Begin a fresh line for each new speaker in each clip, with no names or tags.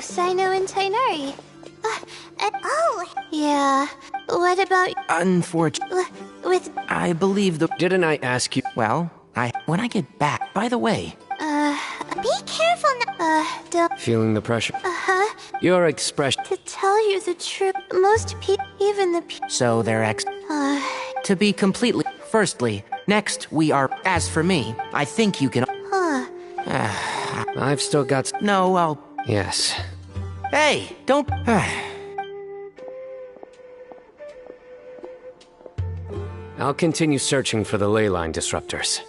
Sino and Tainari.
Oh!
Yeah. What about...
Unfortunately,
with...
I believe the...
Didn't I ask you?
Well, when I get back... By the way...
Be careful
don't...
Feeling the pressure?
Uh-huh.
Your expression...
To tell you the truth, most people, even the people...
So they're To be completely... Firstly, next we are... As for me, I think you can...
I've still got...
No, I'll...
Yes.
Hey, don't...
I'll continue searching for the ley line disruptors.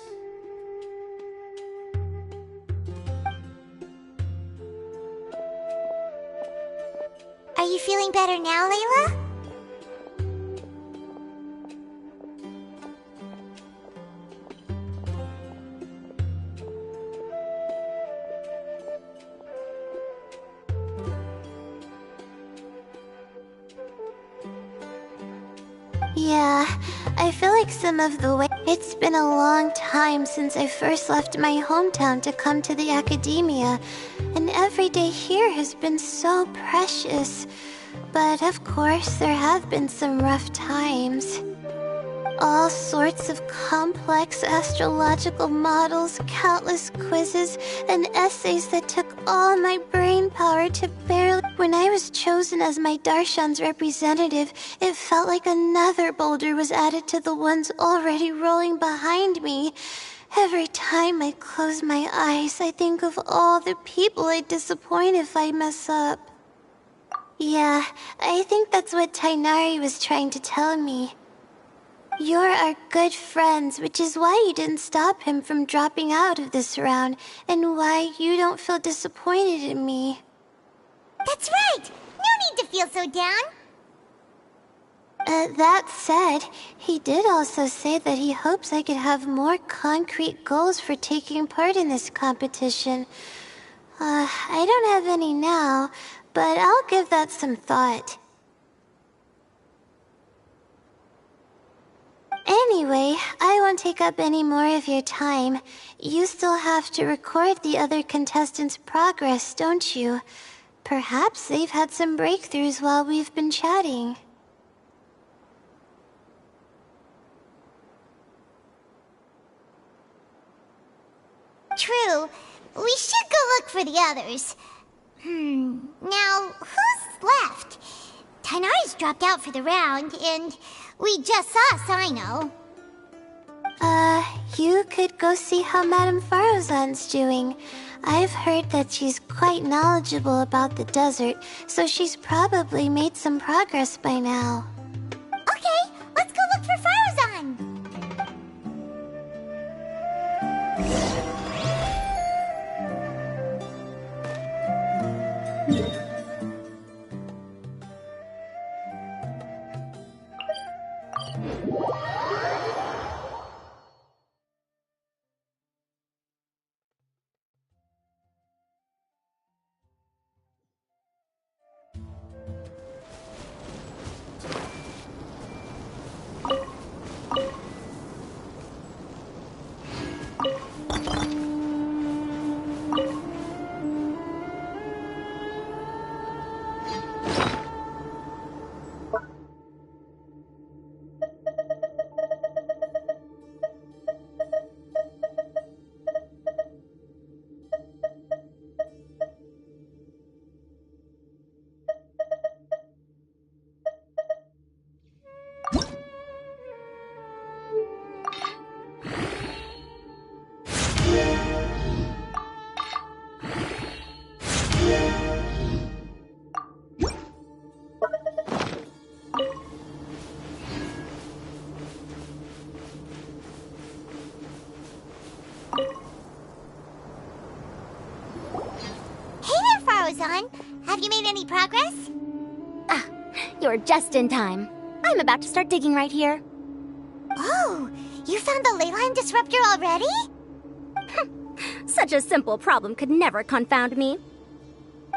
Are you feeling better now, Layla?
Yeah, I feel like some of the way... It's been a long time since I first left my hometown to come to the academia, and every day here has been so precious. But of course, there have been some rough times. All sorts of complex astrological models, countless quizzes, and essays that took all my brain power to barely... When I was chosen as my Darshan's representative, it felt like another boulder was added to the ones already rolling behind me. Every time I close my eyes, I think of all the people I'd disappoint if I mess up. Yeah, I think that's what Tainari was trying to tell me. You're our good friends, which is why you didn't stop him from dropping out of this round, and why you don't feel disappointed in me.
That's right! No need to feel so down!
That said, he did also say that he hopes I could have more concrete goals for taking part in this competition. I don't have any now, but I'll give that some thought. Anyway, I won't take up any more of your time. You still have to record the other contestants' progress, don't you? Perhaps they've had some breakthroughs while we've been chatting.
True. We should go look for the others. Now, who's left? Tainari's dropped out for the round, and we just saw Sino.
You could go see how Madame Farozan's doing. I've heard that she's quite knowledgeable about the desert, so she's probably made some progress by now.
Okay, let's go look for Farozan! Have you made any progress?
Ah, you're just in time. I'm about to start digging right here.
Oh, you found the ley line disruptor already?
Such a simple problem could never confound me.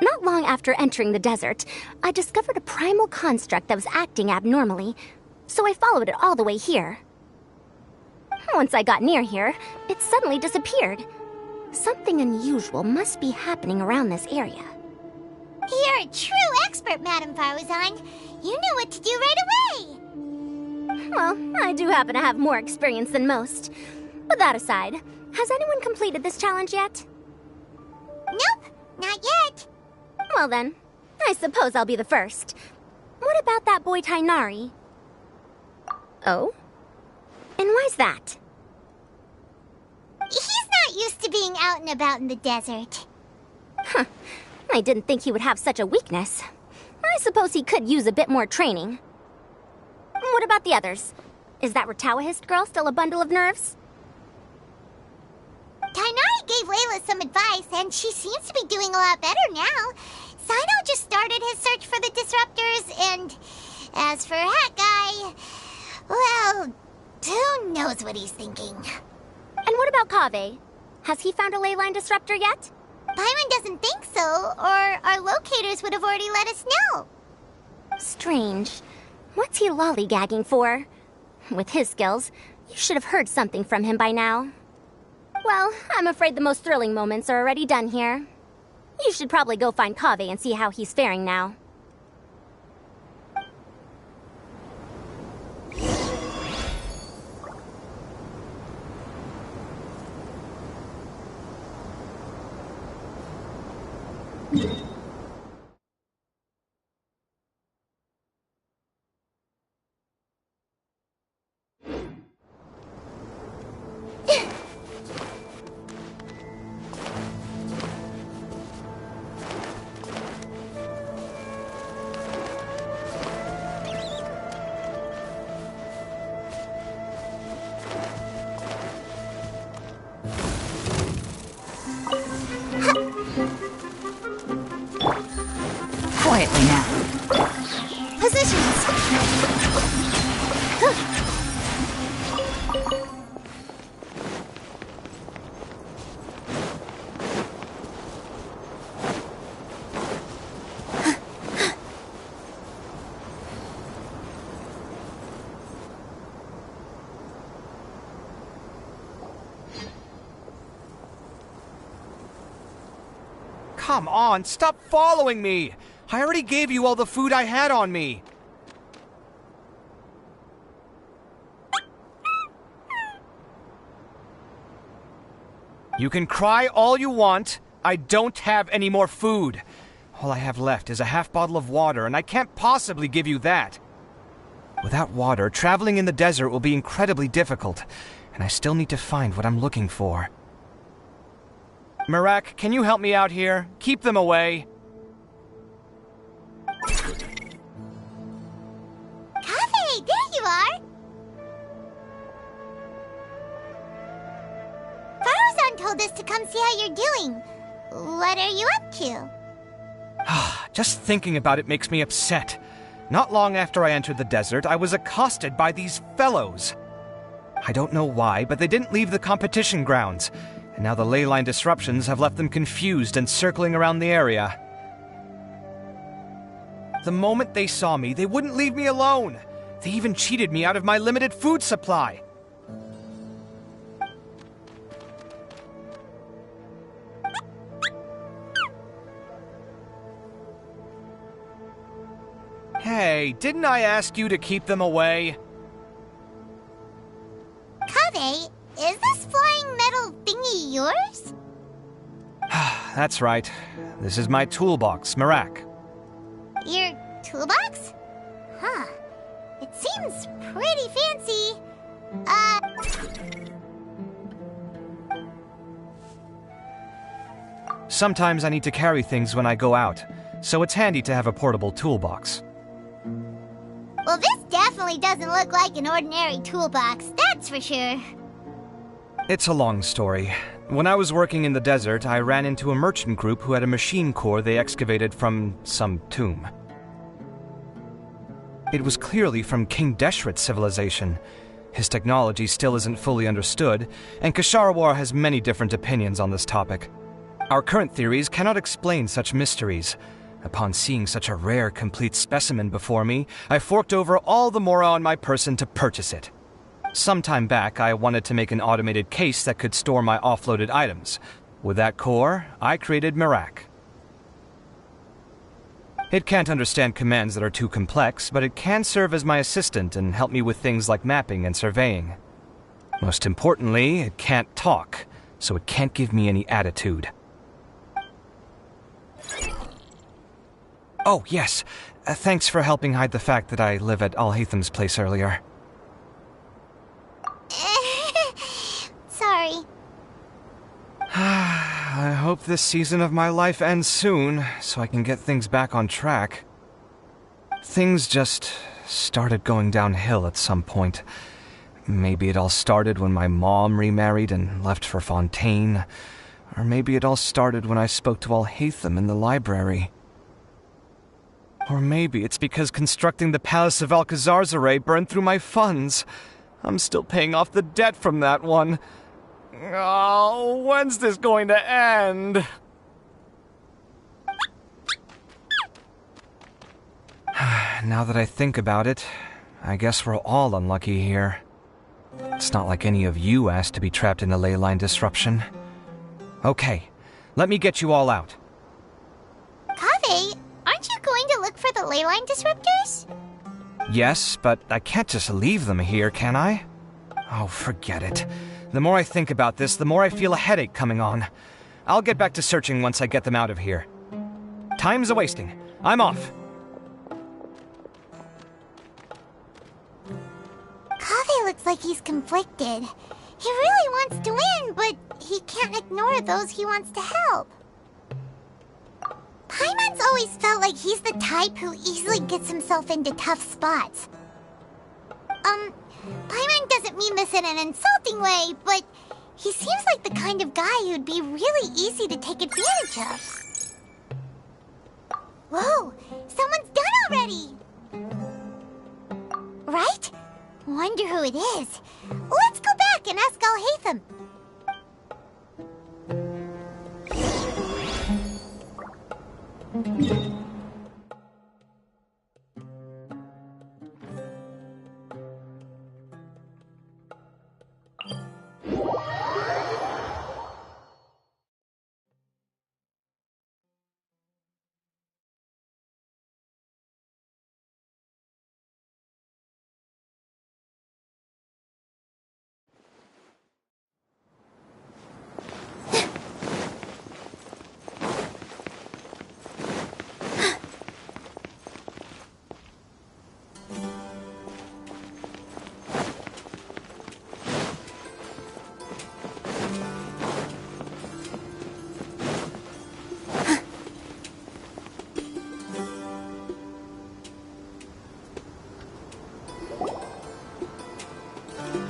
Not long after entering the desert, I discovered a primal construct that was acting abnormally, so I followed it all the way here. Once I got near here, it suddenly disappeared. Something unusual must be happening around this area.
You're a true expert, Madame Faruzan. You knew what to do right away.
Well, I do happen to have more experience than most. But that aside, has anyone completed this challenge yet?
Nope, not yet.
Well then, I suppose I'll be the first. What about that boy Tainari? Oh? And why's that?
He's not used to being out and about in the desert.
Huh. I didn't think he would have such a weakness. I suppose he could use a bit more training. What about the others? Is that Ratawahist girl still a bundle of nerves?
Tainari gave Layla some advice, and she seems to be doing a lot better now. Sino just started his search for the disruptors, and as for that guy, well, who knows what he's thinking.
And what about Kaveh? Has he found a ley line disruptor yet?
Paimon doesn't think so, or our locators would have already let us know.
Strange. What's he lollygagging for? With his skills, you should have heard something from him by now. Well, I'm afraid the most thrilling moments are already done here. You should probably go find Kaveh and see how he's faring now.
Quietly now.
Positions!
Come on, stop following me! I already gave you all the food I had on me. You can cry all you want. I don't have any more food. All I have left is a half bottle of water, and I can't possibly give you that. Without water, traveling in the desert will be incredibly difficult, and I still need to find what I'm looking for. Merak, can you help me out here? Keep them away.
Kaveh, there you are! Faruzan told us to come see how you're doing. What are you up to?
Just thinking about it makes me upset. Not long after I entered the desert, I was accosted by these fellows. I don't know why, but they didn't leave the competition grounds, and now the ley line disruptions have left them confused and circling around the area. The moment they saw me, they wouldn't leave me alone. They even cheated me out of my limited food supply. Hey, didn't I ask you to keep them away?
Kaveh, is this flying metal thingy yours?
That's right. This is my toolbox, Merak.
Your toolbox? Huh. It seems pretty fancy.
Sometimes I need to carry things when I go out, so it's handy to have a portable toolbox.
Well, this definitely doesn't look like an ordinary toolbox, that's for sure.
It's a long story. When I was working in the desert, I ran into a merchant group who had a machine core they excavated from some tomb. It was clearly from King Deshret's civilization. His technology still isn't fully understood, and Ksharawar has many different opinions on this topic. Our current theories cannot explain such mysteries. Upon seeing such a rare, complete specimen before me, I forked over all the mora on my person to purchase it. Some time back, I wanted to make an automated case that could store my offloaded items. With that core, I created Merak. It can't understand commands that are too complex, but it can serve as my assistant and help me with things like mapping and surveying. Most importantly, it can't talk, so it can't give me any attitude. Oh, yes. Thanks for helping hide the fact that I live at Alhatham's place earlier.
Sorry.
I hope this season of my life ends soon, so I can get things back on track. Things just started going downhill at some point. Maybe it all started when my mom remarried and left for Fontaine. Or maybe it all started when I spoke to Alhatham in the library. Or maybe it's because constructing the Palace of Alcazar's burned through my funds. I'm still paying off the debt from that one. Oh, when's this going to end? Now that I think about it, I guess we're all unlucky here. It's not like any of you asked to be trapped in the ley line disruption. Okay, let me get you all out.
Kaveh, aren't you going to look for the ley line disruptors?
Yes, but I can't just leave them here, can I? Oh, forget it. The more I think about this, the more I feel a headache coming on. I'll get back to searching once I get them out of here. Time's a-wasting. I'm off.
Kaveh looks like he's conflicted. He really wants to win, but he can't ignore those he wants to help. Paimon's always felt like he's the type who easily gets himself into tough spots. Paimon doesn't mean this in an insulting way, but he seems like the kind of guy who'd be really easy to take advantage of. Whoa, someone's done already! Right? Wonder who it is. Let's go back and ask Alhatham.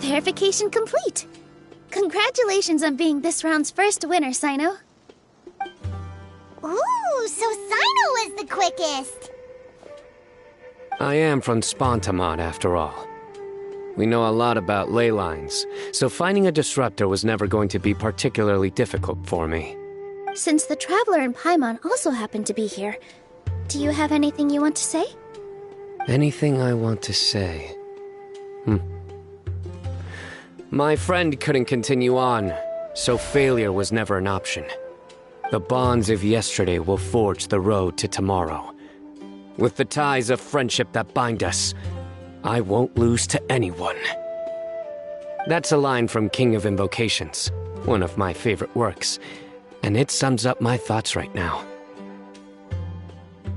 Verification complete! Congratulations on being this round's first winner, Sino.
Ooh, so Sino was the quickest!
I am from Spontamod, after all. We know a lot about ley lines, so finding a disruptor was never going to be particularly difficult for me.
Since the Traveler and Paimon also happen to be here, do you have anything you want to say?
Anything I want to say? My friend couldn't continue on, so failure was never an option. The bonds of yesterday will forge the road to tomorrow. With the ties of friendship that bind us, I won't lose to anyone. That's a line from King of Invocations, one of my favorite works, and it sums up my thoughts right now.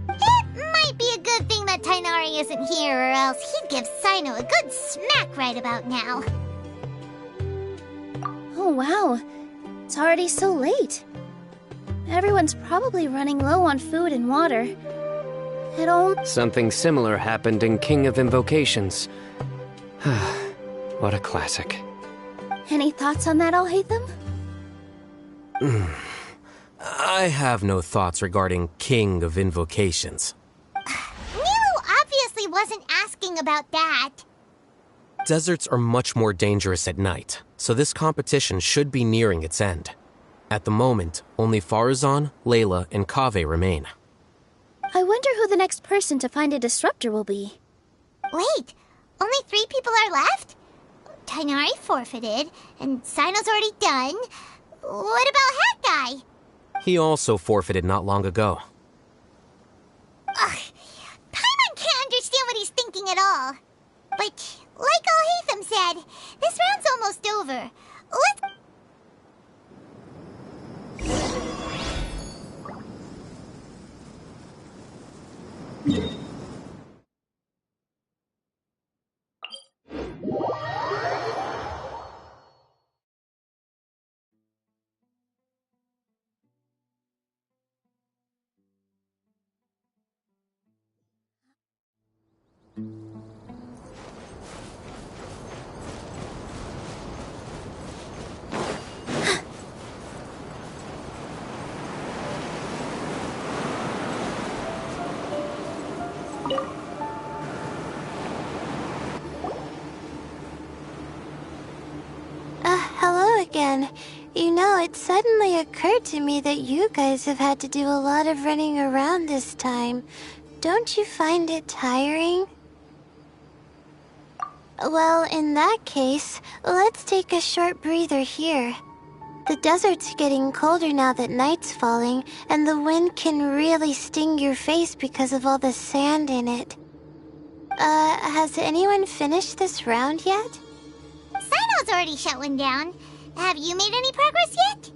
It might be a good thing that Tighnari isn't here, or else he'd give Sino a good smack right about now.
Oh wow, it's already so late. Everyone's probably running low on food and water.
Something similar happened in King of Invocations. What a classic.
Any thoughts on that, Alhatham?
I have no thoughts regarding King of Invocations.
Nero obviously wasn't asking about that.
Deserts are much more dangerous at night, so this competition should be nearing its end. At the moment, only Farazan, Layla, and Kaveh remain.
I wonder who the next person to find a disruptor will be.
Wait, only 3 people are left? Tighnari forfeited, and Sino's already done. What about Hat Guy?
He also forfeited not long ago.
Ugh, over. Let's...
Hello again. You know, it suddenly occurred to me that you guys have had to do a lot of running around this time. Don't you find it tiring? Well, in that case, let's take a short breather here. The desert's getting colder now that night's falling, and the wind can really sting your face because of all the sand in it. Has anyone finished this round yet?
Sino's already shut one down. Have you made any progress yet?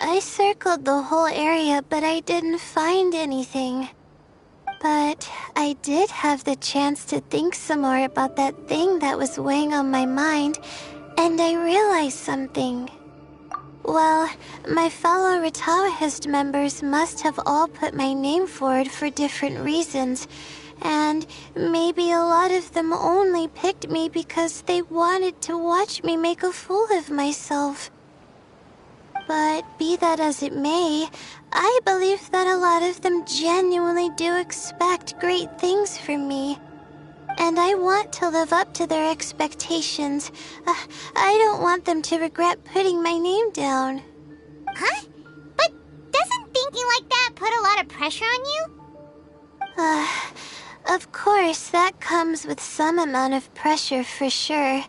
I circled the whole area, but I didn't find anything. But I did have the chance to think some more about that thing that was weighing on my mind, and I realized something. Well, my fellow Retawahist members must have all put my name forward for different reasons, and maybe a lot of them only picked me because they wanted to watch me make a fool of myself. But be that as it may, I believe that a lot of them genuinely do expect great things from me. And I want to live up to their expectations. I don't want them to regret putting my name down.
Huh? But doesn't thinking like that put a lot of pressure on you?
Of course, that comes with some amount of pressure for sure.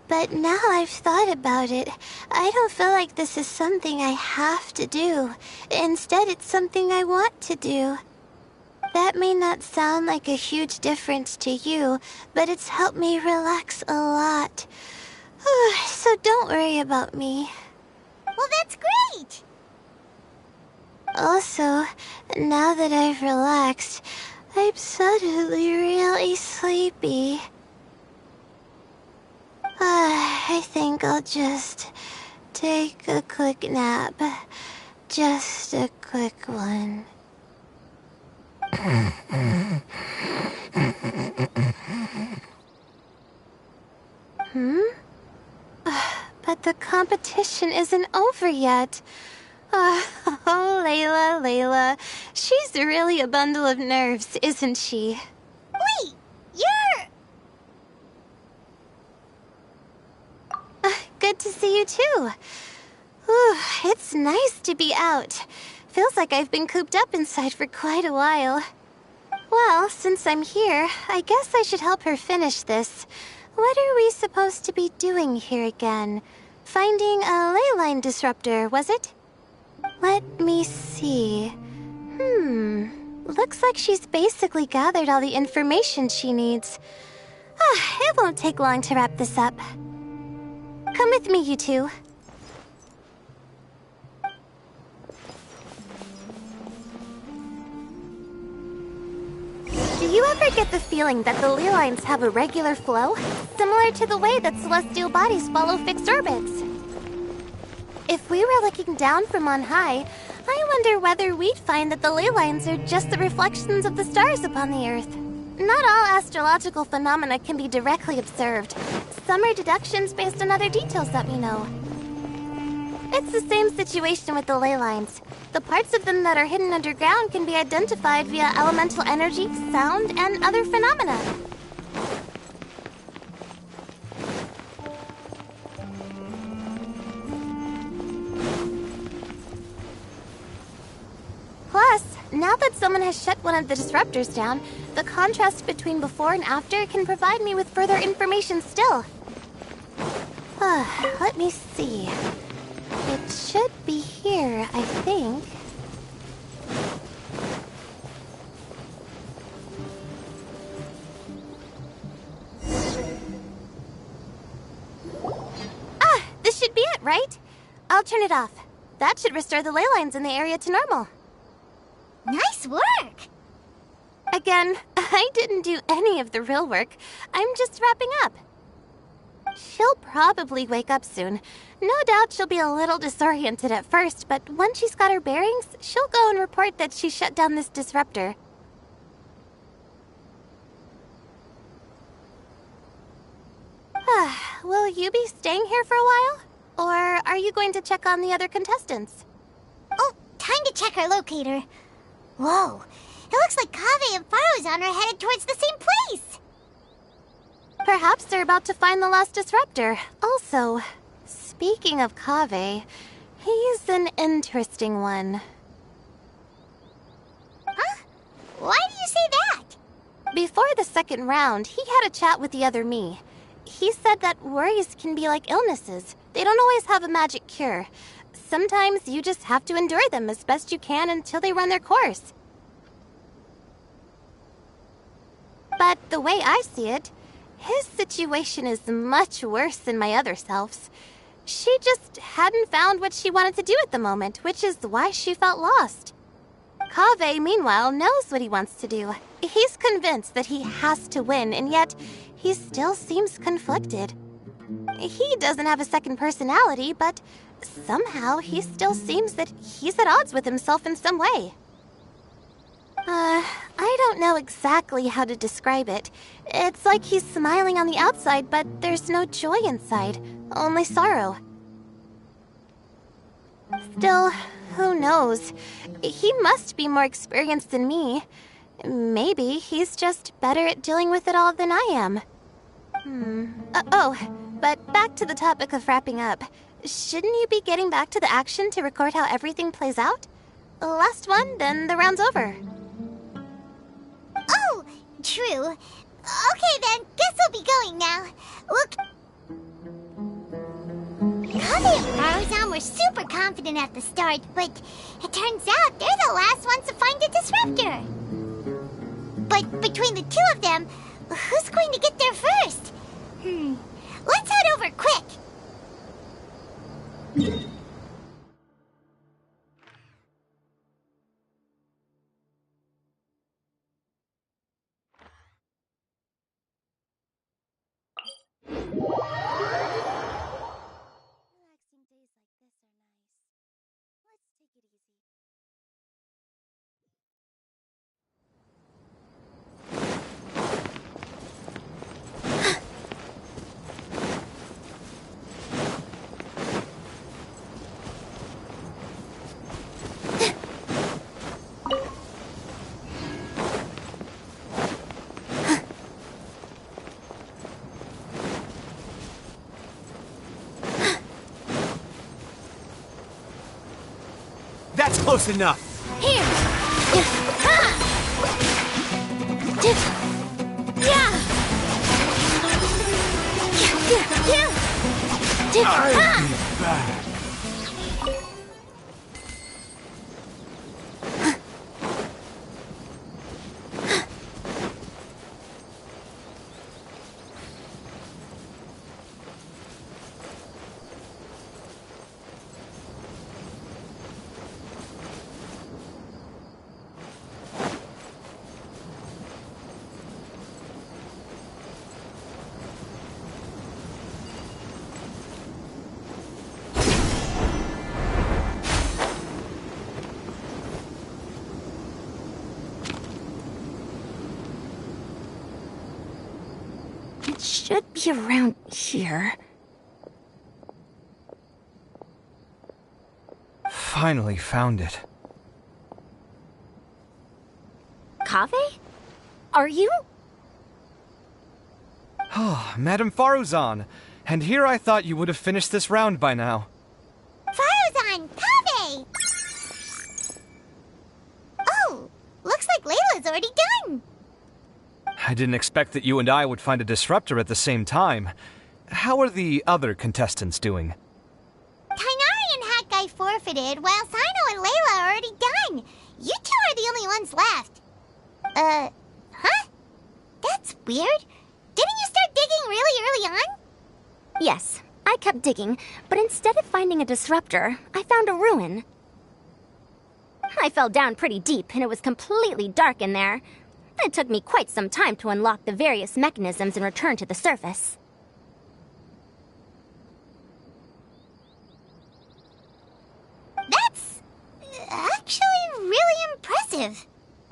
But now I've thought about it, I don't feel like this is something I have to do. Instead, it's something I want to do. That may not sound like a huge difference to you, but it's helped me relax a lot. So don't worry about me.
Well, that's great!
Also, now that I've relaxed, I'm suddenly really sleepy. I think I'll just take a quick nap. Just a quick one. But the competition isn't over yet. Oh, Layla. She's really a bundle of nerves, isn't she?
Wait, you're...
Good to see you too. Ooh, it's nice to be out. Feels like I've been cooped up inside for quite a while. Well, since I'm here, I guess I should help her finish this. What are we supposed to be doing here again? Finding a ley line disruptor, was it? Let me see. Looks like she's basically gathered all the information she needs. It won't take long to wrap this up. Come with me, you two. Do you ever get the feeling that the ley lines have a regular flow? Similar to the way that celestial bodies follow fixed orbits? If we were looking down from on high, I wonder whether we'd find that the ley lines are just the reflections of the stars upon the Earth. Not all astrological phenomena can be directly observed. Some are deductions based on other details that we know. It's the same situation with the ley lines. The parts of them that are hidden underground can be identified via elemental energy, sound, and other phenomena. Plus, now that someone has shut one of the disruptors down, the contrast between before and after can provide me with further information still. Let me see. It should be here, I think. right? I'll turn it off. That should restore the ley lines in the area to normal.
Nice work!
Again, I didn't do any of the real work. I'm just wrapping up. She'll probably wake up soon. No doubt she'll be a little disoriented at first, but once she's got her bearings, she'll go and report that she shut down this disruptor. Will you be staying here for a while? Or are you going to check on the other contestants?
Oh, time to check our locator. Whoa, it looks like Kaveh and Faruzan are headed towards the same place.
Perhaps they're about to find the last disruptor. Also, speaking of Kaveh, he's an interesting one.
Huh? Why do you say that?
Before the second round, he had a chat with the other me. He said that worries can be like illnesses. They don't always have a magic cure. Sometimes you just have to endure them as best you can until they run their course. But the way I see it, his situation is much worse than my other self's. She just hadn't found what she wanted to do at the moment, which is why she felt lost. Kaveh, meanwhile, knows what he wants to do. He's convinced that he has to win, and yet he still seems conflicted. He doesn't have a second personality, but somehow he still seems that he's at odds with himself in some way. I don't know exactly how to describe it. It's like he's smiling on the outside, but there's no joy inside, only sorrow. Still, who knows? He must be more experienced than me. Maybe he's just better at dealing with it all than I am. But back to the topic of wrapping up. Shouldn't you be getting back to the action to record how everything plays out? Last one, then the round's over.
Oh, true. Okay then, guess we'll be going now. Kaveh and Faruzan were super confident at the start, but it turns out they're the last ones to find a disruptor. But between the two of them, who's going to get there first? Let's head over quick.
That's close enough.
Here!
I'll be back.
It should be around here.
Finally found it.
Kaveh? Are you?
Oh, Madame Faruzan. And here I thought you would have finished this round by now.
Faruzan! Kaveh! Oh, looks like Layla's already done.
I didn't expect that you and I would find a disruptor at the same time. How are the other contestants doing?
Tainari and Hat Guy forfeited, while Sino and Layla are already done. You two are the only ones left. Huh? That's weird. Didn't you start digging really early on?
Yes, I kept digging, but instead of finding a disruptor, I found a ruin. I fell down pretty deep, and it was completely dark in there. It took me quite some time to unlock the various mechanisms and return to the surface.
That's actually really impressive.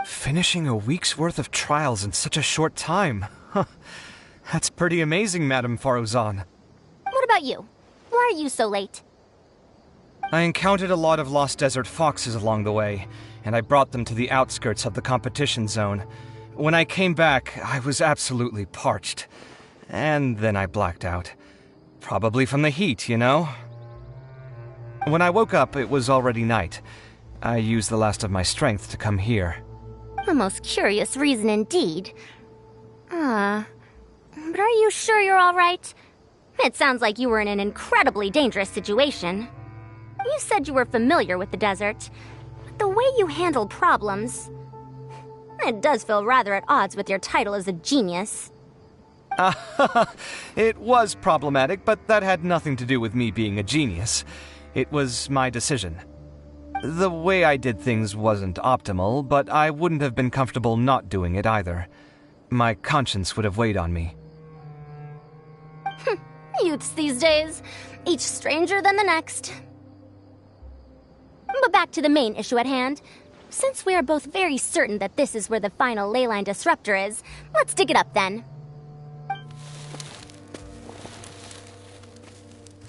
Finishing a week's worth of trials in such a short time. Huh. That's pretty amazing, Madame Faruzan.
What about you? Why are you so late?
I encountered a lot of lost desert foxes along the way, and I brought them to the outskirts of the competition zone. When I came back, I was absolutely parched. And then I blacked out. Probably from the heat, you know? When I woke up, it was already night. I used the last of my strength to come here.
A most curious reason indeed. But are you sure you're all right? It sounds like you were in an incredibly dangerous situation. You said you were familiar with the desert, but the way you handle problems... It does feel rather at odds with your title as a genius.
It was problematic, but that had nothing to do with me being a genius. It was my decision. The way I did things wasn't optimal, but I wouldn't have been comfortable not doing it either. My conscience would have weighed on me.
Youths these days, each stranger than the next. But back to the main issue at hand. Since we are both very certain that this is where the final leyline disruptor is, let's dig it up then.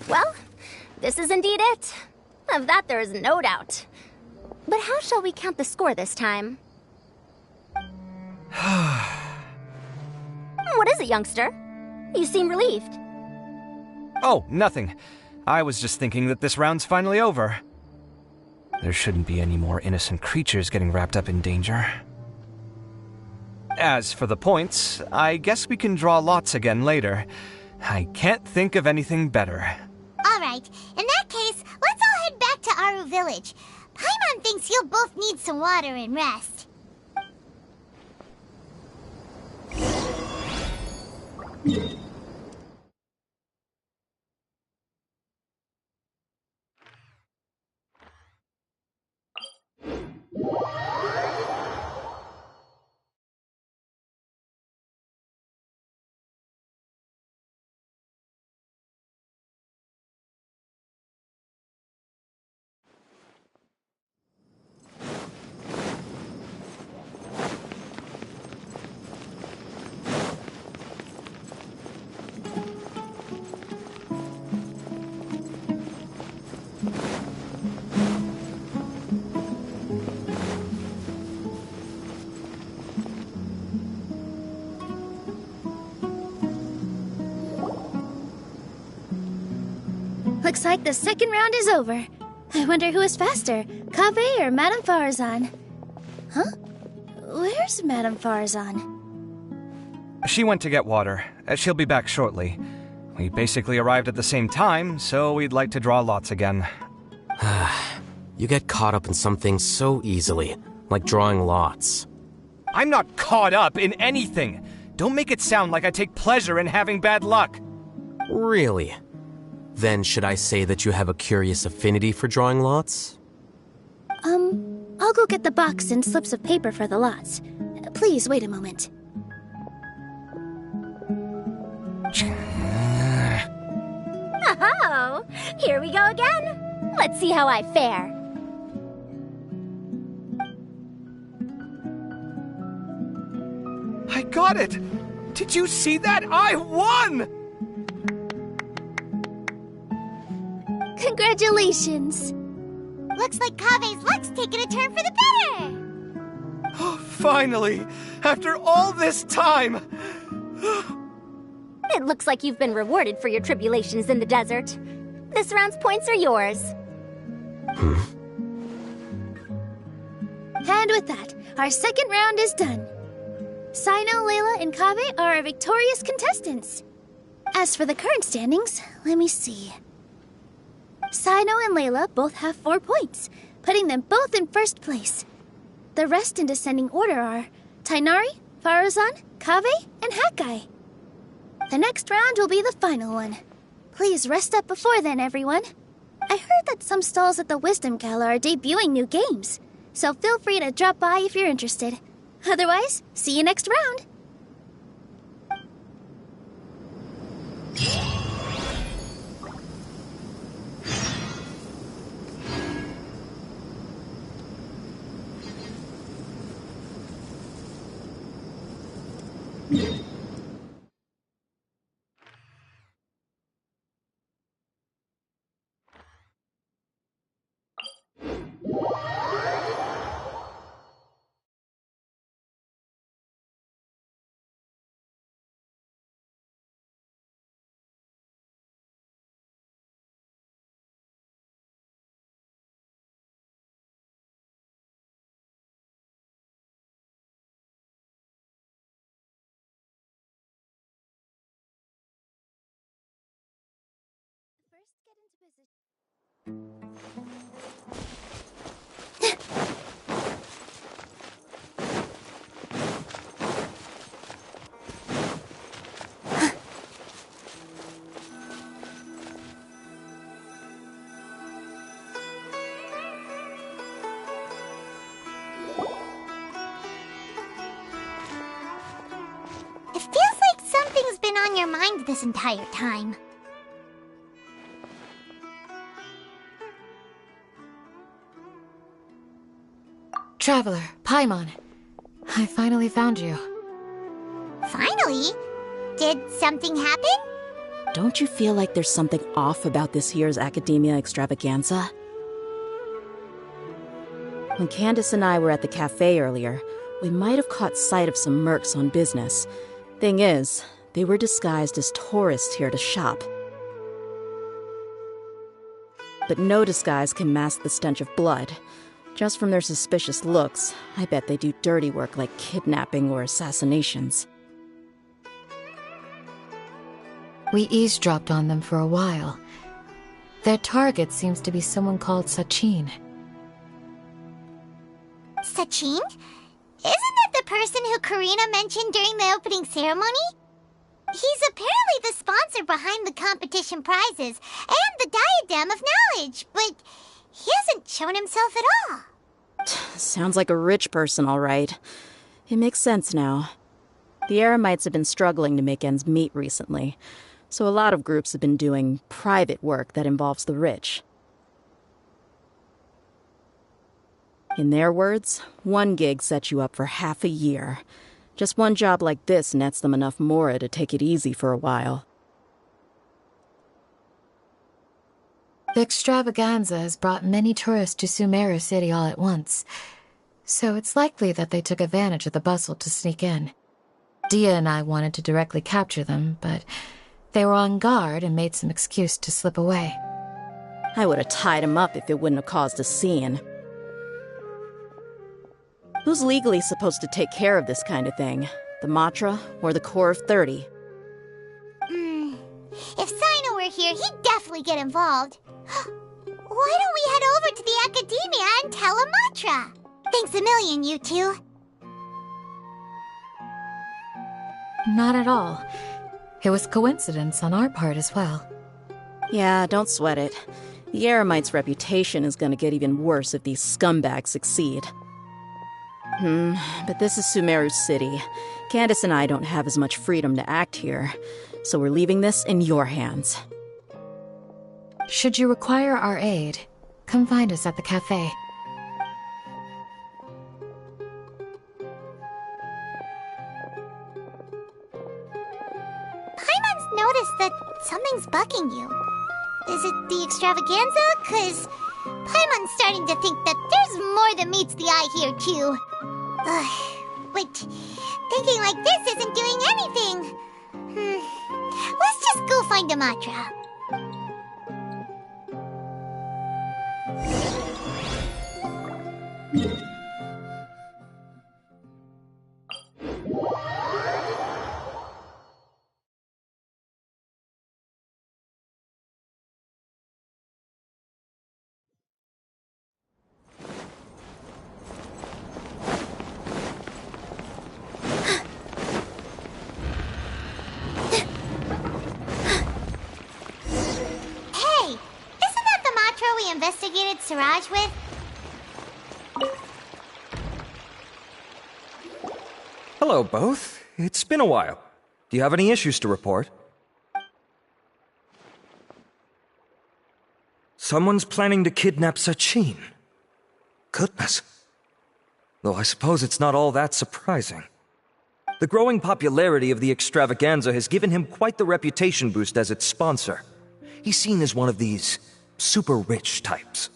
Well, this is indeed it. Of that there is no doubt. But how shall we count the score this time? What is it, youngster? You seem relieved.
Oh, nothing. I was just thinking that this round's finally over. There shouldn't be any more innocent creatures getting wrapped up in danger. As for the points, I guess we can draw lots again later. I can't think of anything better.
Alright, in that case, let's all head back to Aru Village. Paimon thinks you'll both need some water and rest.
Looks like the second round is over. I wonder who is faster, Kaveh or Madame Faruzan? Huh? Where's Madame Faruzan?
She went to get water. She'll be back shortly. We basically arrived at the same time, so we'd like to draw lots again.
You get caught up in some things so easily, like drawing lots.
I'm not caught up in anything! Don't make it sound like I take pleasure in having bad luck!
Really? Then should I say that you have a curious affinity for drawing lots?
I'll go get the box and slips of paper for the lots. Please wait a moment.
Oh, here we go again. Let's see how I fare.
I got it! Did you see that? I won!
Congratulations!
Looks like Kaveh's luck's taking a turn for the better!
Oh, finally! After all this time!
It looks like you've been rewarded for your tribulations in the desert. This round's points are yours.
And with that, our second round is done. Sino, Layla, and Kaveh are our victorious contestants. As for the current standings, let me see. Sino and Layla both have 4 points, putting them both in first place. The rest in descending order are Tainari, Faruzan, Kaveh, and Hakai. The next round will be the final one. Please rest up before then, everyone. I heard that some stalls at the Wisdom Gala are debuting new games, so feel free to drop by if you're interested. Otherwise, see you next round.
It feels like something's been on your mind this entire time.
Traveler, Paimon. I finally found you.
Finally? Did something happen?
Don't you feel like there's something off about this year's Academia Extravaganza? When Candace and I were at the cafe earlier, we might have caught sight of some mercs on business. Thing is, they were disguised as tourists here to shop. But no disguise can mask the stench of blood. Just from their suspicious looks, I bet they do dirty work like kidnapping or assassinations.
We eavesdropped on them for a while. Their target seems to be someone called Sachin.
Sachin? Isn't that the person who Karina mentioned during the opening ceremony? He's apparently the sponsor behind the competition prizes and the Diadem of Knowledge, but he hasn't shown himself at all.
Sounds like a rich person, all right. It makes sense now. The Eremites have been struggling to make ends meet recently, so a lot of groups have been doing private work that involves the rich. In their words, one gig sets you up for half a year. Just one job like this nets them enough mora to take it easy for a while.
The extravaganza has brought many tourists to Sumeru City all at once, so it's likely that they took advantage of the bustle to sneak in. Dia and I wanted to directly capture them, but they were on guard and made some excuse to slip away.
I would have tied him up if it wouldn't have caused a scene. Who's legally supposed to take care of this kind of thing? The Matra or the Corps of 30?
If Sino were here, he'd definitely get involved. Why don't we head over to the Academia and tell Amatra? Thanks a million, you two.
Not at all. It was coincidence on our part as well.
Yeah, don't sweat it. The Eremites' reputation is gonna get even worse if these scumbags succeed. But this is Sumeru City. Candace and I don't have as much freedom to act here, so we're leaving this in your hands.
Should you require our aid, come find us at the cafe.
Paimon's noticed that something's bugging you. Is it the extravaganza? 'Cause Paimon's starting to think that there's more than meets the eye here, too. But thinking like this isn't doing anything. Let's just go find Amatra. entourage with?
Hello, both. It's been a while. Do you have any issues to report? Someone's planning to kidnap Sachin. Goodness. Though I suppose it's not all that surprising. The growing popularity of the extravaganza has given him quite the reputation boost as its sponsor. He's seen as one of these super rich types.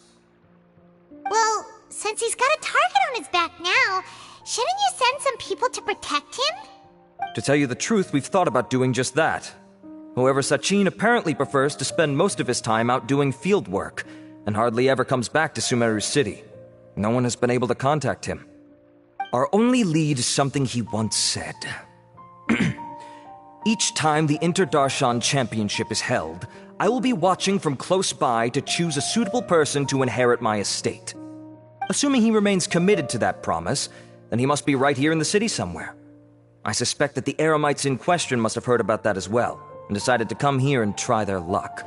Well, since he's got a target on his back now, shouldn't you send some people to protect him?
To tell you the truth, we've thought about doing just that. However, Sachin apparently prefers to spend most of his time out doing field work, and hardly ever comes back to Sumeru City. No one has been able to contact him. Our only lead is something he once said. Each time the Inter-Darshan Championship is held, I will be watching from close by to choose a suitable person to inherit my estate. Assuming he remains committed to that promise, then he must be right here in the city somewhere. I suspect that the Eremites in question must have heard about that as well, and decided to come here and try their luck.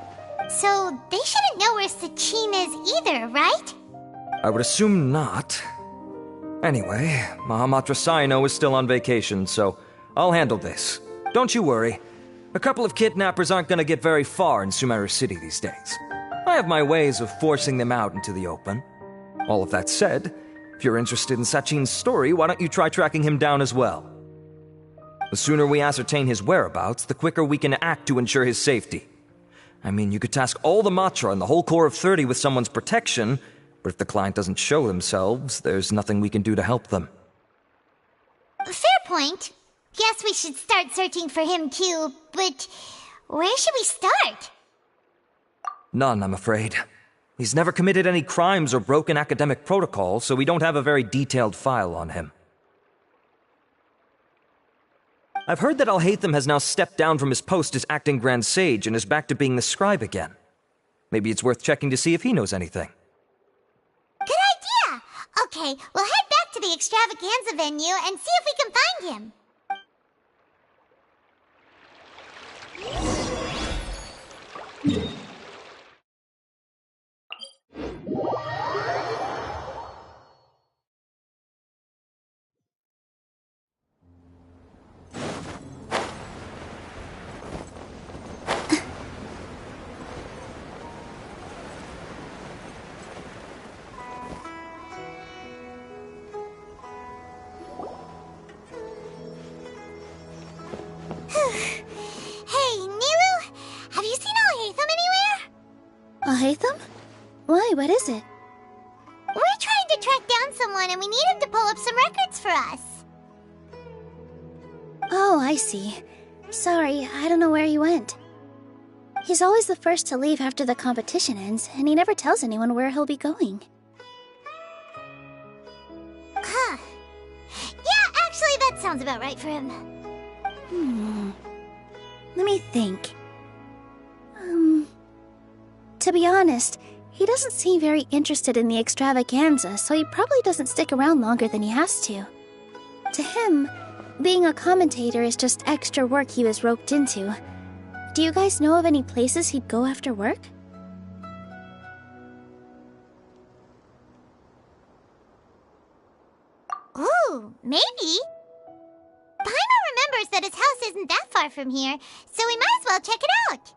So they shouldn't know where Sachin is either, right?
I would assume not. Anyway, Mahamatra Saino is still on vacation, so I'll handle this. Don't you worry. A couple of kidnappers aren't going to get very far in Sumeru City these days. I have my ways of forcing them out into the open. All of that said, if you're interested in Sachin's story, why don't you try tracking him down as well? The sooner we ascertain his whereabouts, the quicker we can act to ensure his safety. I mean, you could task all the Matra and the whole Corps of 30 with someone's protection, but if the client doesn't show themselves, there's nothing we can do to help them.
Fair point. Guess we should start searching for him too, but where should we start?
None, I'm afraid. He's never committed any crimes or broken academic protocol, so we don't have a very detailed file on him. I've heard that Alhaitham has now stepped down from his post as acting Grand Sage and is back to being the scribe again. Maybe it's worth checking to see if he knows anything.
Good idea! Okay, we'll head back to the extravaganza venue and see if we can find him.
Alhaitham? Why, what is it?
We're trying to track down someone and we need him to pull up some records for us.
Oh, I see. Sorry, I don't know where he went. He's always the first to leave after the competition ends, and he never tells anyone where he'll be going.
Huh. Yeah, actually, that sounds about right for him.
Let me think. To be honest, he doesn't seem very interested in the extravaganza, so he probably doesn't stick around longer than he has to. To him, being a commentator is just extra work he was roped into. Do you guys know of any places he'd go after work?
Ooh, maybe. Paimon remembers that his house isn't that far from here, so we might as well check it out.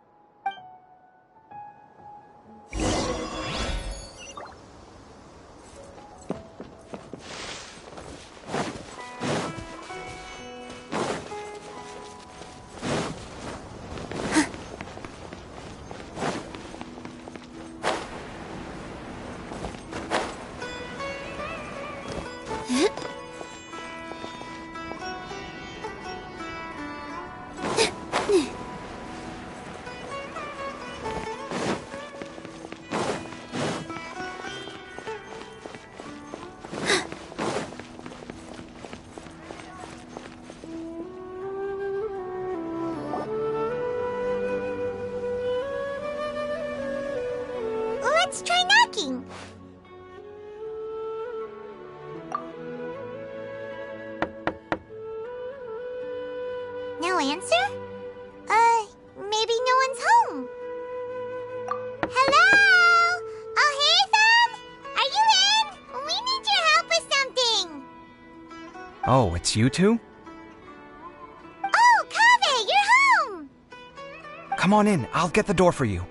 Let's try knocking. No answer? Maybe no one's home. Hello? Alhaitham?
Oh, it's you two?
Oh, Kaveh, you're home!
Come on in, I'll get the door for you.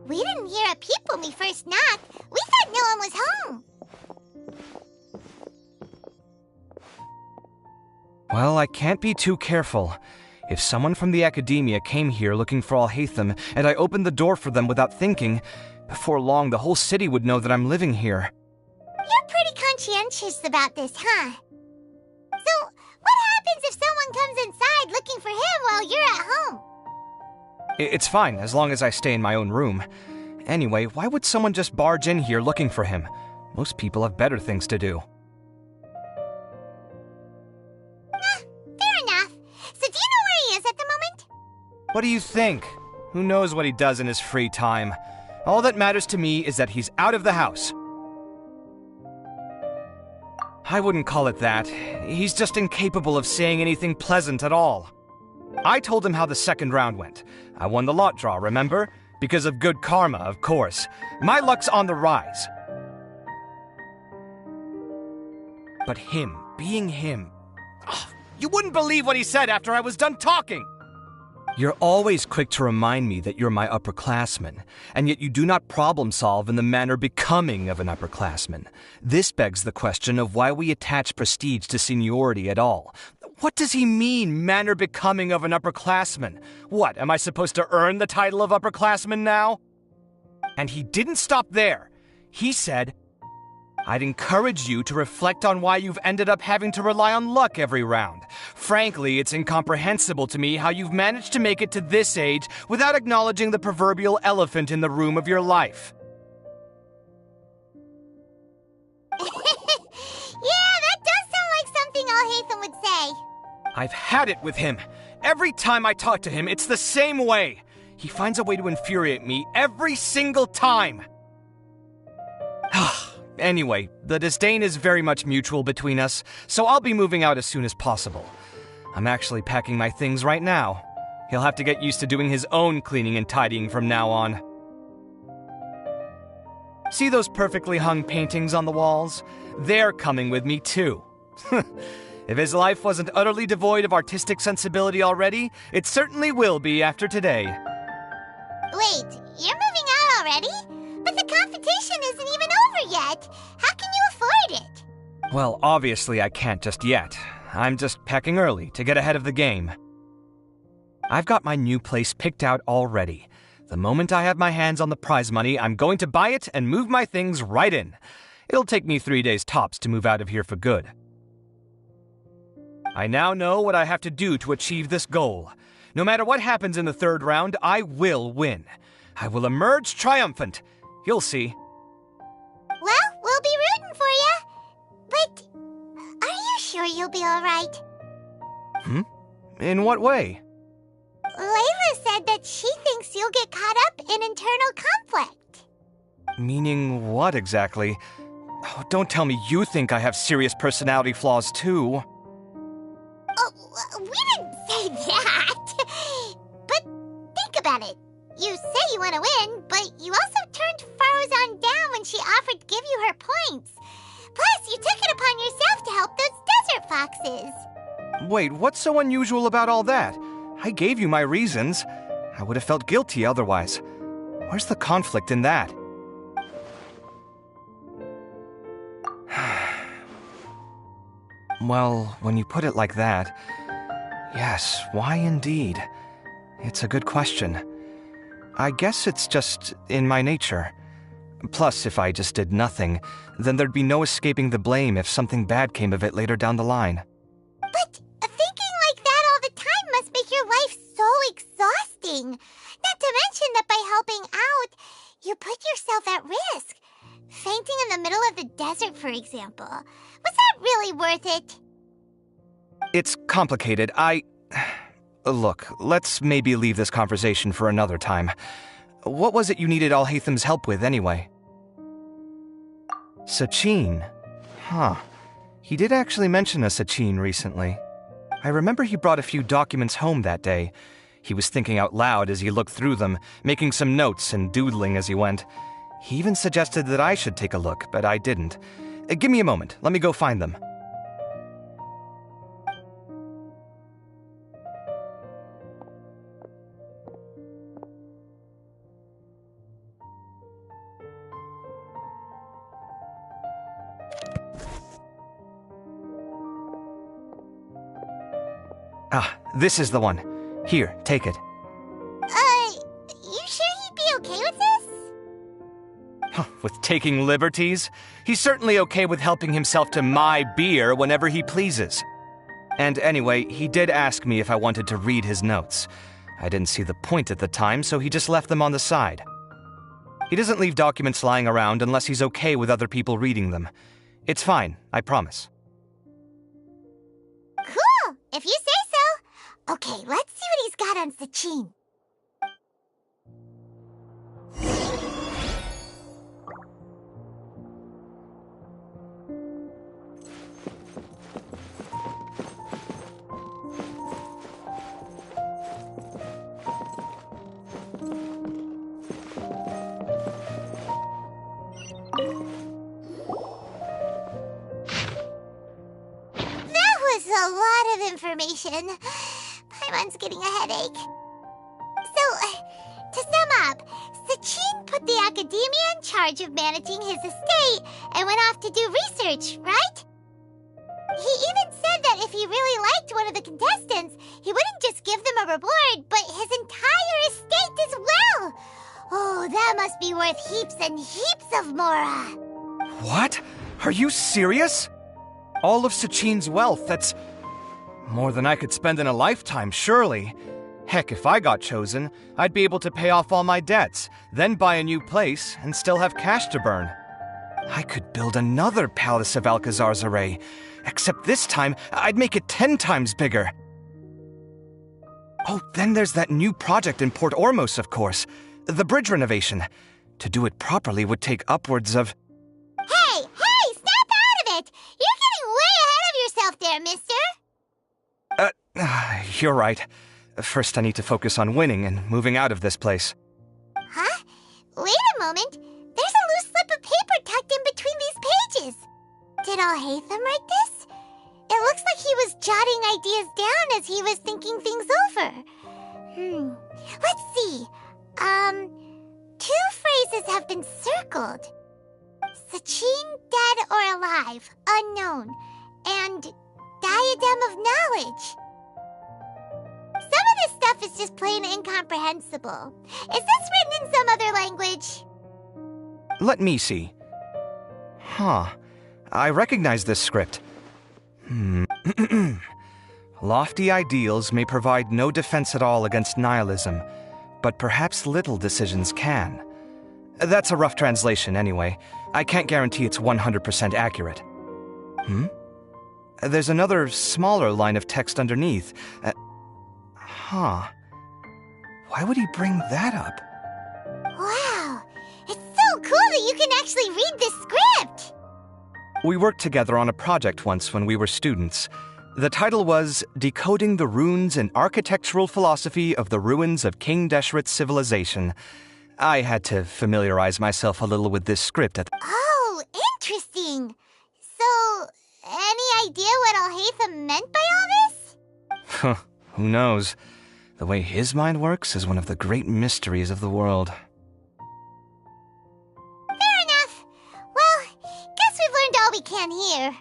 We didn't hear a peep when we first knocked. We thought no one was home.
Well, I can't be too careful. If someone from the Academia came here looking for Alhaitham, and I opened the door for them without thinking, before long the whole city would know that I'm living here.
You're pretty conscientious about this, huh? So, what happens if someone comes inside looking for him while you're at home?
It's fine, as long as I stay in my own room. Anyway, why would someone just barge in here looking for him? Most people have better things to do.
Fair enough. So do you know where he is at the moment?
What do you think? Who knows what he does in his free time? All that matters to me is that he's out of the house. I wouldn't call it that. He's just incapable of saying anything pleasant at all. I told him how the second round went. I won the lot draw, remember? Because of good karma, of course. My luck's on the rise. But him, being him... you wouldn't believe what he said after I was done talking! You're always quick to remind me that you're my upperclassman, and yet you do not problem solve in the manner becoming of an upperclassman. This begs the question of why we attach prestige to seniority at all. What does he mean, manner becoming of an upperclassman? What, am I supposed to earn the title of upperclassman now? And he didn't stop there. He said, I'd encourage you to reflect on why you've ended up having to rely on luck every round. Frankly, it's incomprehensible to me how you've managed to make it to this age without acknowledging the proverbial elephant in the room of your life.
Yeah, that does sound like something Alhaitham would say.
I've had it with him. Every time I talk to him, it's the same way. He finds a way to infuriate me every single time. Anyway, the disdain is very much mutual between us, so I'll be moving out as soon as possible. I'm actually packing my things right now. He'll have to get used to doing his own cleaning and tidying from now on. See those perfectly hung paintings on the walls? They're coming with me too. If his life wasn't utterly devoid of artistic sensibility already, it certainly will be after today.
Wait, you're moving out already? But the competition isn't even over yet. How can you afford it?
Well, obviously I can't just yet. I'm just packing early to get ahead of the game. I've got my new place picked out already. The moment I have my hands on the prize money, I'm going to buy it and move my things right in. It'll take me 3 days tops to move out of here for good. I now know what I have to do to achieve this goal. No matter what happens in the third round, I will win. I will emerge triumphant. You'll see.
Well, we'll be rooting for you. But are you sure you'll be all right?
In what way?
Layla said that she thinks you'll get caught up in internal conflict.
Meaning what exactly? Oh, don't tell me you think I have serious personality flaws too.
Oh, we didn't say that. But think about it. You say you want to win, but you also turned Faruzan down when she offered to give you her points. Plus, you took it upon yourself to help those desert foxes.
Wait, what's so unusual about all that? I gave you my reasons. I would have felt guilty otherwise. Where's the conflict in that? Well, when you put it like that, yes, why indeed? It's a good question. I guess it's just in my nature. Plus, if I just did nothing, then there'd be no escaping the blame if something bad came of it later down the line.
But thinking like that all the time must make your life so exhausting. Not to mention that by helping out, you put yourself at risk. Fainting in the middle of the desert, for example. Was that really worth it?
It's complicated. Look, let's maybe leave this conversation for another time. What was it you needed Alhaitham's help with, anyway? Sachin. Huh. He did actually mention a Sachin recently. I remember he brought a few documents home that day. He was thinking out loud as he looked through them, making some notes and doodling as he went. He even suggested that I should take a look, but I didn't. Give me a moment. Let me go find them. Ah, this is the one. Here, take it.
You sure he'd be okay with this?
With taking liberties? He's certainly okay with helping himself to my beer whenever he pleases. And anyway, he did ask me if I wanted to read his notes. I didn't see the point at the time, so he just left them on the side. He doesn't leave documents lying around unless he's okay with other people reading them. It's fine, I promise.
Cool, if you say so. Okay, let's see what he's got on Sachin. A lot of information. Paimon's getting a headache. So, to sum up, Sachin put the academia in charge of managing his estate and went off to do research, right? He even said that if he really liked one of the contestants, he wouldn't just give them a reward, but his entire estate as well. Oh, that must be worth heaps and heaps of mora.
What? Are you serious? All of Sachin's wealth, that's more than I could spend in a lifetime, surely. Heck, if I got chosen, I'd be able to pay off all my debts, then buy a new place, and still have cash to burn. I could build another Palace of Alcazar's array, except this time, I'd make it 10 times bigger. Oh, then there's that new project in Port Ormos, of course. The bridge renovation. To do it properly would take upwards of...
Hey, snap out of it! You're getting way ahead of yourself there, mister!
You're right. First I need to focus on winning and moving out of this place.
Huh? Wait a moment. There's a loose slip of paper tucked in between these pages. Did Alhaitham write this? It looks like he was jotting ideas down as he was thinking things over. Let's see. 2 phrases have been circled. Sachin, dead or alive, unknown, and diadem of knowledge. Some of this stuff is just plain incomprehensible. Is this written in some other language?
Let me see. Huh. I recognize this script. Lofty ideals may provide no defense at all against nihilism, but perhaps little decisions can. That's a rough translation anyway. I can't guarantee it's 100% accurate. There's another smaller line of text underneath. Why would he bring that up?
Wow, it's so cool that you can actually read this script!
We worked together on a project once when we were students. The title was Decoding the Runes and Architectural Philosophy of the Ruins of King Deshret's Civilization. I had to familiarize myself a little with this script at...
Oh, interesting. So, any idea what Alhaitham meant by all this?
Who knows? The way his mind works is one of the great mysteries of the world.
Fair enough. Well, guess we've learned all we can here.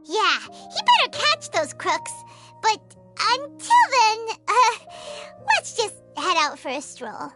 Yeah, he better catch those crooks. But until then, let's just head out for a stroll.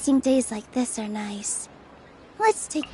Resting days like this are nice. Let's take...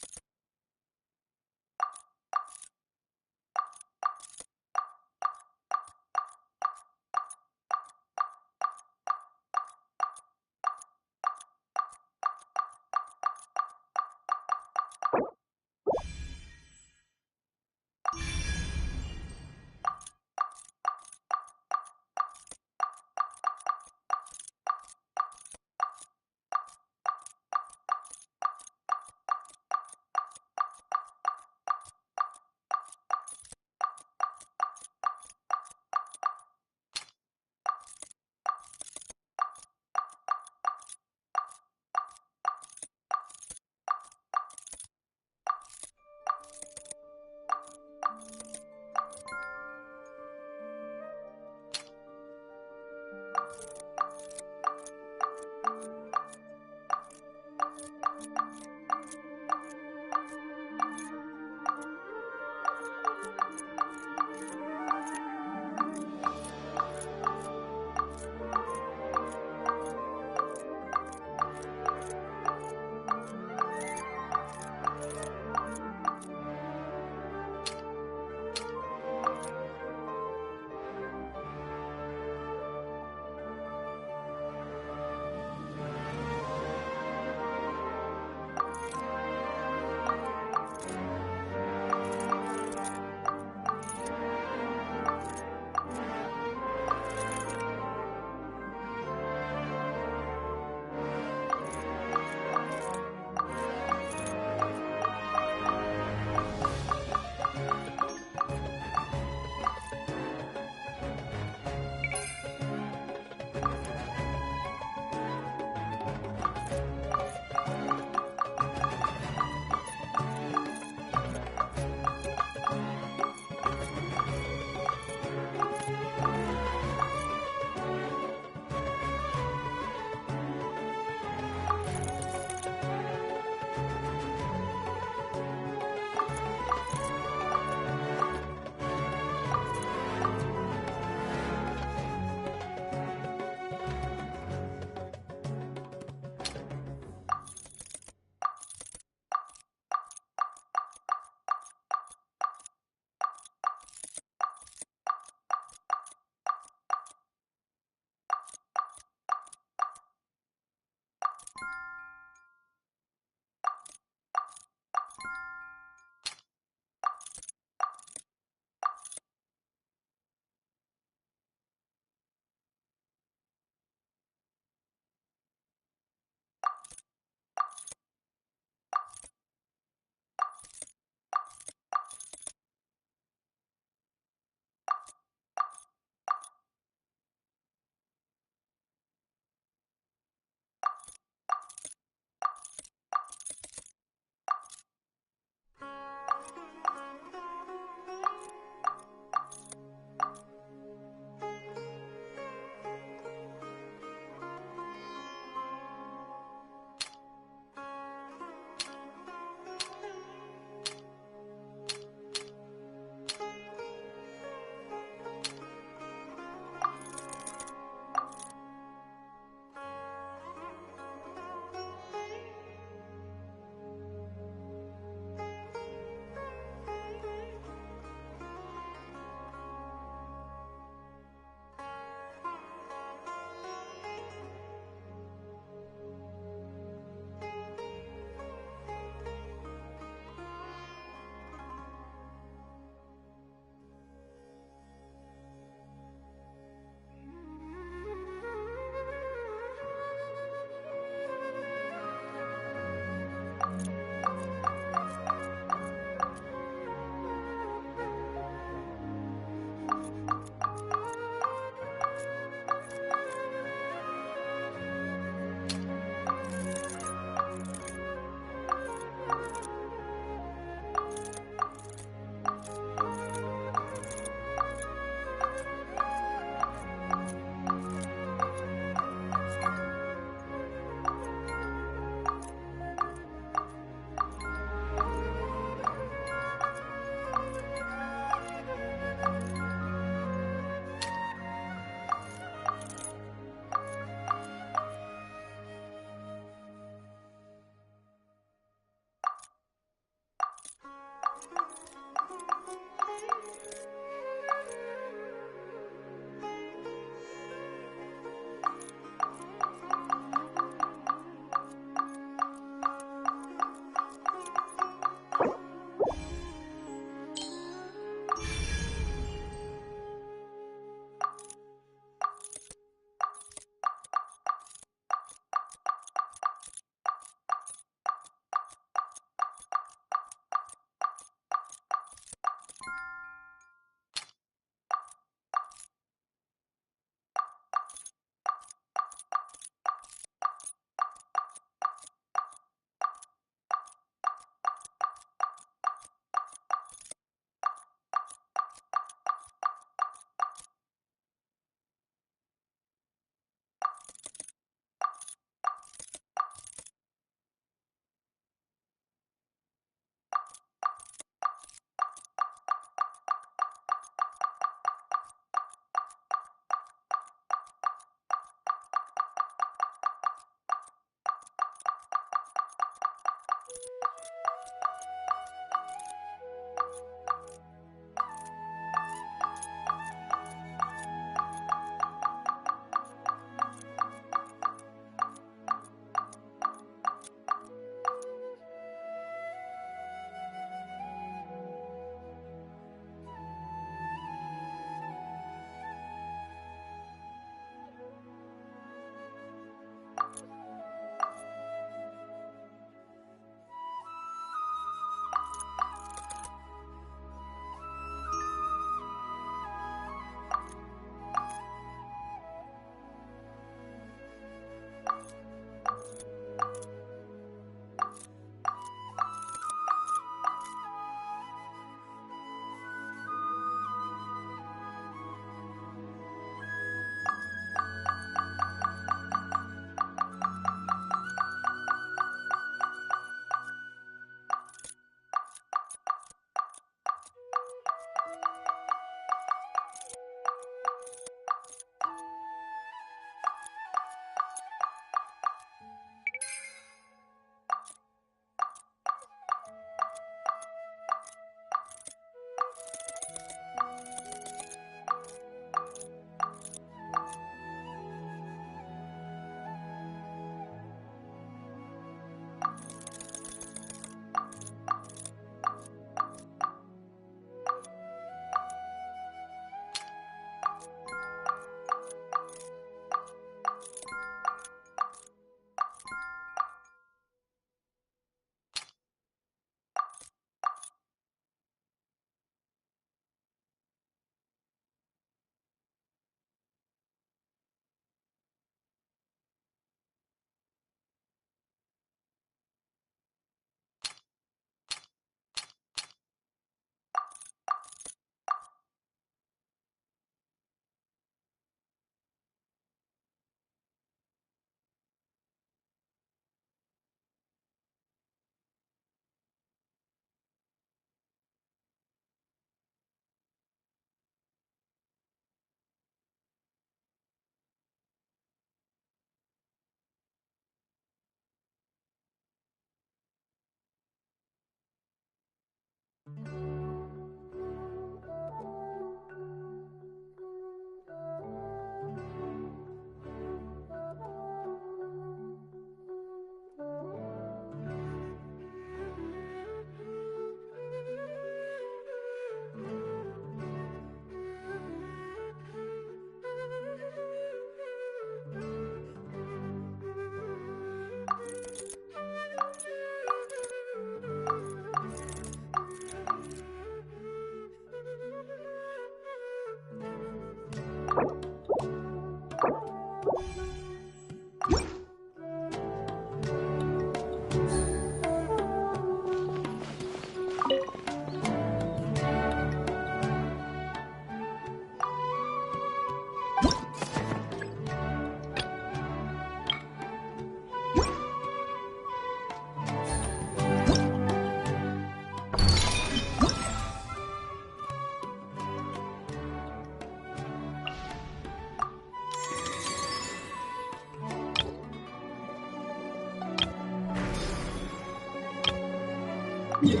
Navigating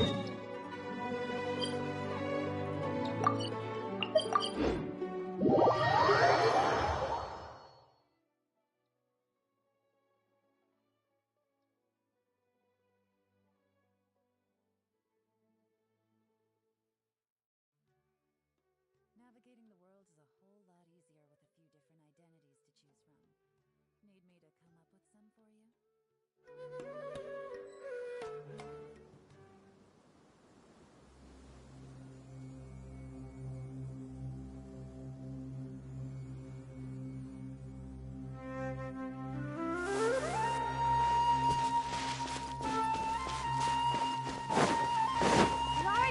the world is a whole lot easier with a few different identities to choose from. Need me to come up with some for you?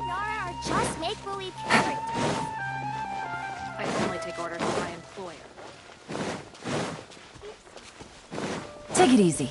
Nora are just make-believe characters.
I only take orders from my employer.
Take it easy.